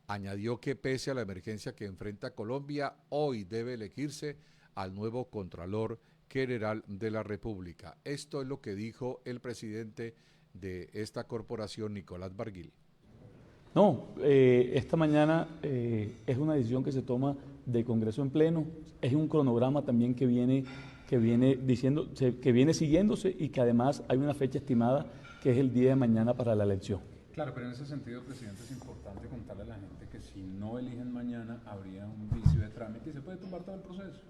Añadió que pese a la emergencia que enfrenta Colombia, hoy debe elegirse al nuevo Contralor General de la República. Esto es lo que dijo el presidente de esta corporación, Nicolás Barguil. No, esta mañana es una decisión que se toma de Congreso en pleno, es un cronograma también que viene siguiéndose y que además hay una fecha estimada que es el día de mañana para la elección. Claro, pero en ese sentido, presidente, es importante contarle a la gente que si no eligen mañana habría un vicio de trámite y se puede tumbar todo el proceso.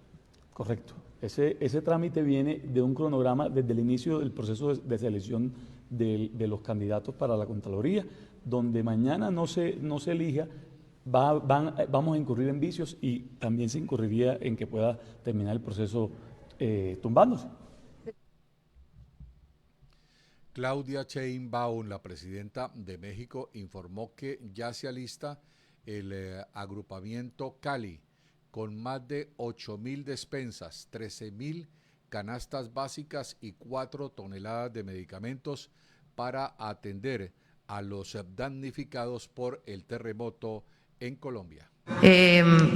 Correcto. Ese trámite viene de un cronograma desde el inicio del proceso de selección de los candidatos para la Contraloría, donde mañana no se elija, vamos a incurrir en vicios y también se incurriría en que pueda terminar el proceso tumbándose. Claudia Sheinbaum, la presidenta de México, informó que ya se alista el agrupamiento Cali, con más de 8.000 despensas, 13.000 canastas básicas y 4 toneladas de medicamentos para atender a los damnificados por el terremoto en Colombia.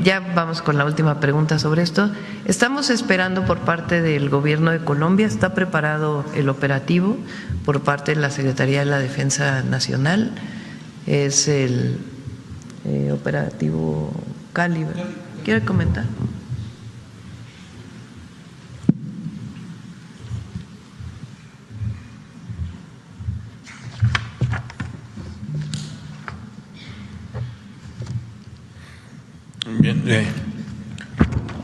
Ya vamos con la última pregunta sobre esto. Estamos esperando por parte del gobierno de Colombia, está preparado el operativo por parte de la Secretaría de la Defensa Nacional, es el operativo Cali. ¿Quiere comentar? Bien,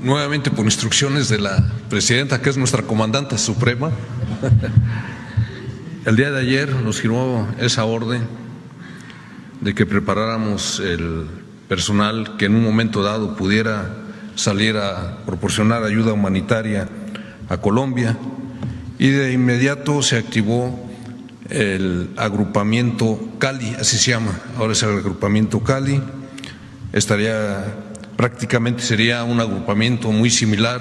nuevamente por instrucciones de la presidenta, que es nuestra comandante suprema, el día de ayer nos firmó esa orden de que preparáramos el personal que en un momento dado pudiera salir a proporcionar ayuda humanitaria a Colombia, y de inmediato se activó el agrupamiento Cali, así se llama, ahora es el agrupamiento Cali. Prácticamente sería un agrupamiento muy similar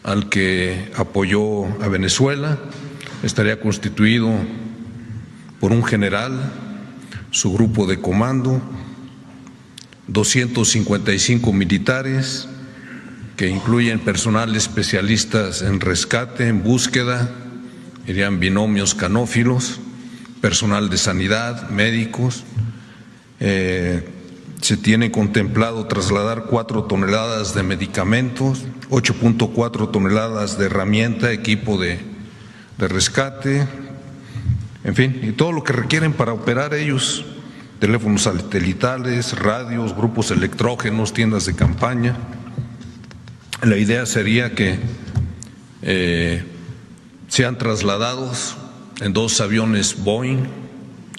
al que apoyó a Venezuela. Estaría constituido por un general, su grupo de comando, 255 militares, que incluyen personal especialistas en rescate, en búsqueda, irían binomios canófilos, personal de sanidad, médicos. Se tiene contemplado trasladar 4 toneladas de medicamentos, 8.4 toneladas de herramienta, equipo de rescate, en fin, y todo lo que requieren para operar ellos, teléfonos satelitales, radios, grupos electrógenos, tiendas de campaña. La idea sería que sean trasladados en 2 aviones Boeing,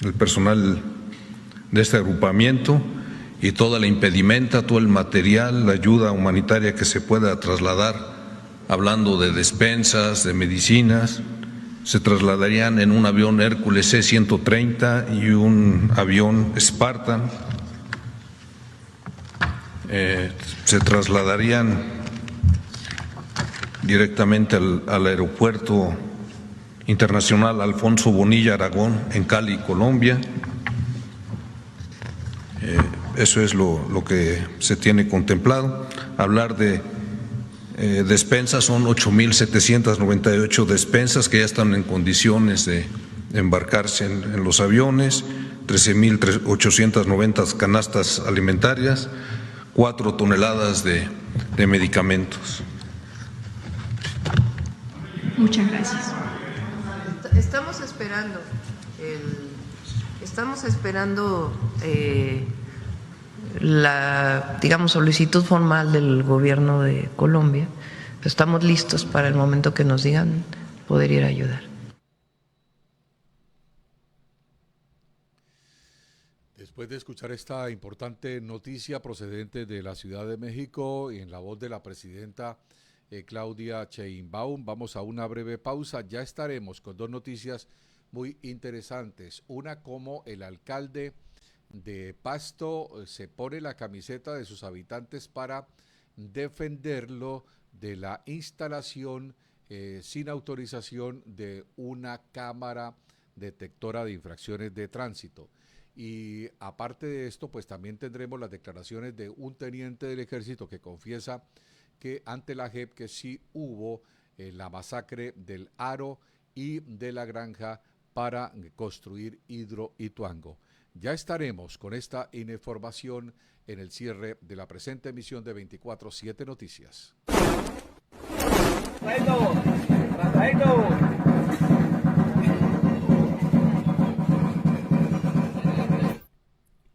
el personal de este agrupamiento, y toda la impedimenta, todo el material, la ayuda humanitaria que se pueda trasladar, hablando de despensas, de medicinas, se trasladarían en un avión Hércules C-130 y un avión Spartan. Se trasladarían directamente al aeropuerto internacional Alfonso Bonilla Aragón en Cali, Colombia. Eso es lo que se tiene contemplado. Hablar de despensas, son 8.798 despensas que ya están en condiciones de embarcarse en los aviones, 13.890 canastas alimentarias, 4 toneladas de medicamentos. Muchas gracias. Estamos esperando la, digamos, solicitud formal del gobierno de Colombia. Estamos listos para el momento que nos digan poder ir a ayudar. Después de escuchar esta importante noticia procedente de la Ciudad de México y en la voz de la presidenta Claudia Sheinbaum, vamos a una breve pausa. Ya estaremos con 2 noticias muy interesantes. Una, como el alcalde de Pasto se pone la camiseta de sus habitantes para defenderlo de la instalación sin autorización de una cámara detectora de infracciones de tránsito. Y aparte de esto, pues también tendremos las declaraciones de un teniente del ejército que confiesa que ante la JEP que sí hubo la masacre del Aro y de la granja para construir Hidroituango. Ya estaremos con esta información en el cierre de la presente emisión de 24/7 Noticias.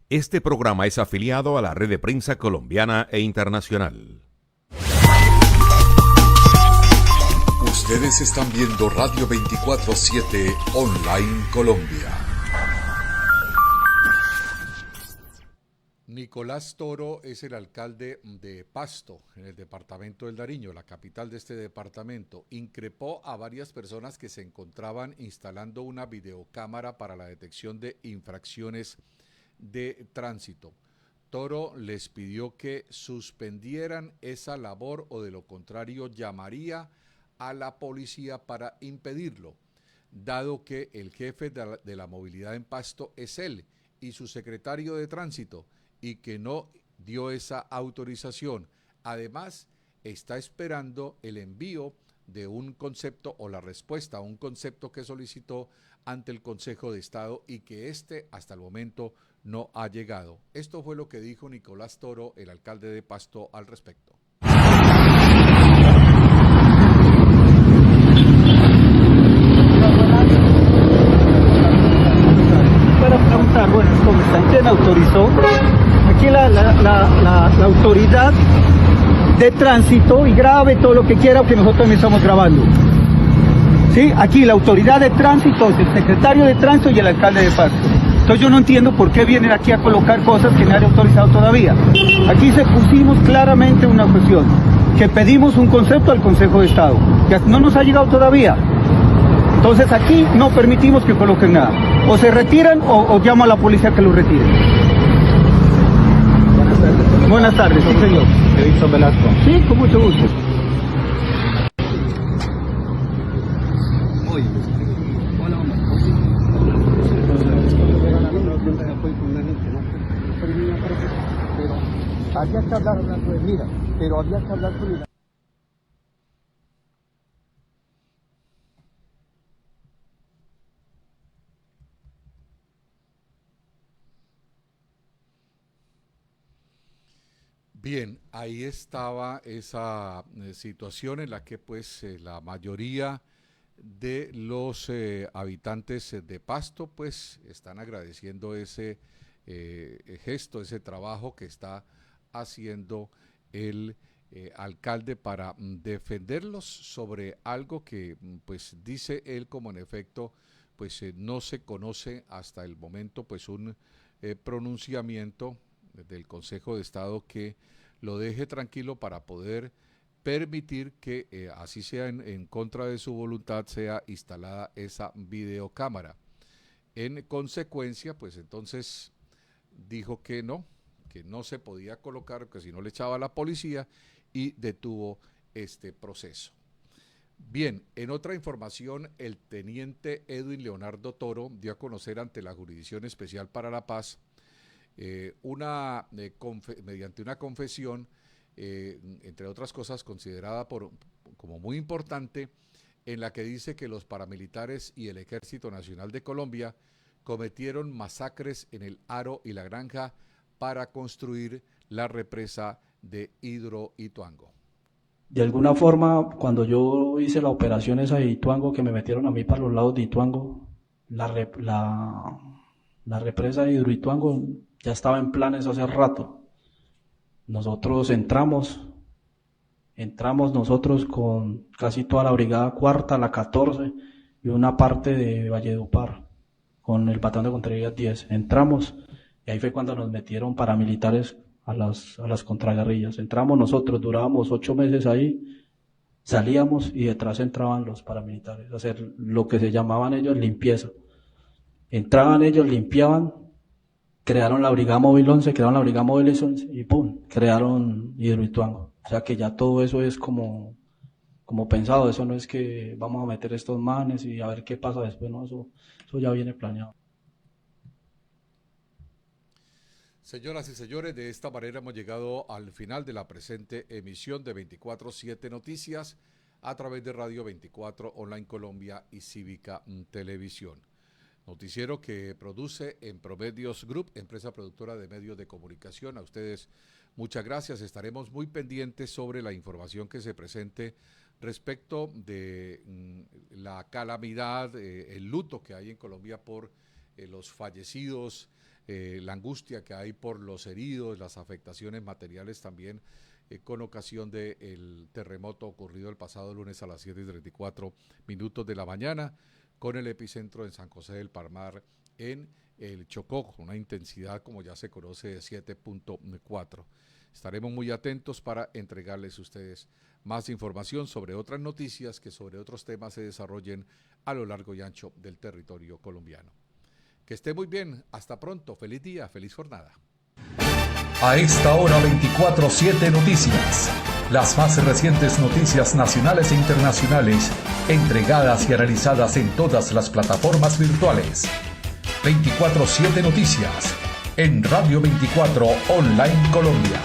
Este programa es afiliado a la Red de Prensa Colombiana e Internacional. Ustedes están viendo Radio 24/7 Online Colombia. Nicolás Toro es el alcalde de Pasto, en el departamento del Nariño, la capital de este departamento. Increpó a varias personas que se encontraban instalando una videocámara para la detección de infracciones de tránsito. Toro les pidió que suspendieran esa labor o de lo contrario llamaría a la policía para impedirlo, dado que el jefe de la movilidad en Pasto es él y su secretario de tránsito, y que no dio esa autorización. Además, está esperando el envío de un concepto o la respuesta a un concepto que solicitó ante el Consejo de Estado y que hasta el momento no ha llegado. Esto fue lo que dijo Nicolás Toro, el alcalde de Pasto, al respecto. Para preguntar, bueno, ¿cómo está? ¿Quién autorizó? Aquí la autoridad de tránsito, y grabe todo lo que quiera, porque nosotros también estamos grabando. ¿Sí? Aquí la autoridad de tránsito es el secretario de tránsito y el alcalde de Pasto. Entonces yo no entiendo por qué vienen aquí a colocar cosas que nadie ha autorizado todavía. Aquí se pusimos claramente una cuestión, que pedimos un concepto al Consejo de Estado, que no nos ha llegado todavía. Entonces aquí no permitimos que coloquen nada. O se retiran o llamo a la policía que lo retire. Buenas tardes, sí señor. Víctor Velasco. Sí, con mucho gusto. Había que hablar pero había que hablar con el... Bien, ahí estaba esa situación en la que pues la mayoría de los habitantes de Pasto pues están agradeciendo ese gesto, ese trabajo que está haciendo el alcalde para defenderlos sobre algo que pues dice él como en efecto pues no se conoce hasta el momento pues un pronunciamiento del Consejo de Estado que lo deje tranquilo para poder permitir que así sea en contra de su voluntad sea instalada esa videocámara. En consecuencia pues entonces dijo que no se podía colocar, que si no le echaba a la policía y detuvo este proceso. Bien, en otra información, el teniente Edwin Leonardo Toro dio a conocer ante la Jurisdicción Especial para la Paz mediante una confesión, entre otras cosas, considerada como muy importante, en la que dice que los paramilitares y el Ejército Nacional de Colombia cometieron masacres en el Aro y la Granja para construir la represa de Hidroituango. De alguna forma, cuando yo hice la operación esa de Ituango, que me metieron a mí para los lados de Ituango, la represa de Hidroituango ya estaba en planes hace rato. Nosotros entramos nosotros con casi toda la brigada cuarta, la 14 y una parte de Valledupar, con el batallón de contraguerrillas 10. Entramos y ahí fue cuando nos metieron paramilitares a las contraguerrillas. Entramos nosotros, durábamos 8 meses ahí, salíamos y detrás entraban los paramilitares a hacer lo que se llamaban ellos limpieza. Entraban ellos, limpiaban, crearon la Brigada Móvil 11, crearon la Brigada Móvil 11 y ¡pum!, crearon Hidroituango. O sea que ya todo eso es como pensado, eso no es que vamos a meter estos manes y a ver qué pasa después, no, eso ya viene planeado. Señoras y señores, de esta manera hemos llegado al final de la presente emisión de 24/7 Noticias a través de Radio 24 Online Colombia y Cívica Televisión. Noticiero que produce en Promedios Group, empresa productora de medios de comunicación. A ustedes muchas gracias. Estaremos muy pendientes sobre la información que se presente respecto de la calamidad, el luto que hay en Colombia por los fallecidos, la angustia que hay por los heridos, las afectaciones materiales también con ocasión del terremoto ocurrido el pasado lunes a las 7:34 de la mañana, con el epicentro en San José del Palmar, en el Chocó, con una intensidad, como ya se conoce, de 7.4. Estaremos muy atentos para entregarles a ustedes más información sobre otras noticias que sobre otros temas se desarrollen a lo largo y ancho del territorio colombiano. Que esté muy bien, hasta pronto, feliz día, feliz jornada. A esta hora 24/7 Noticias, las más recientes noticias nacionales e internacionales, entregadas y analizadas en todas las plataformas virtuales. 24/7 Noticias, en Radio 24 Online Colombia.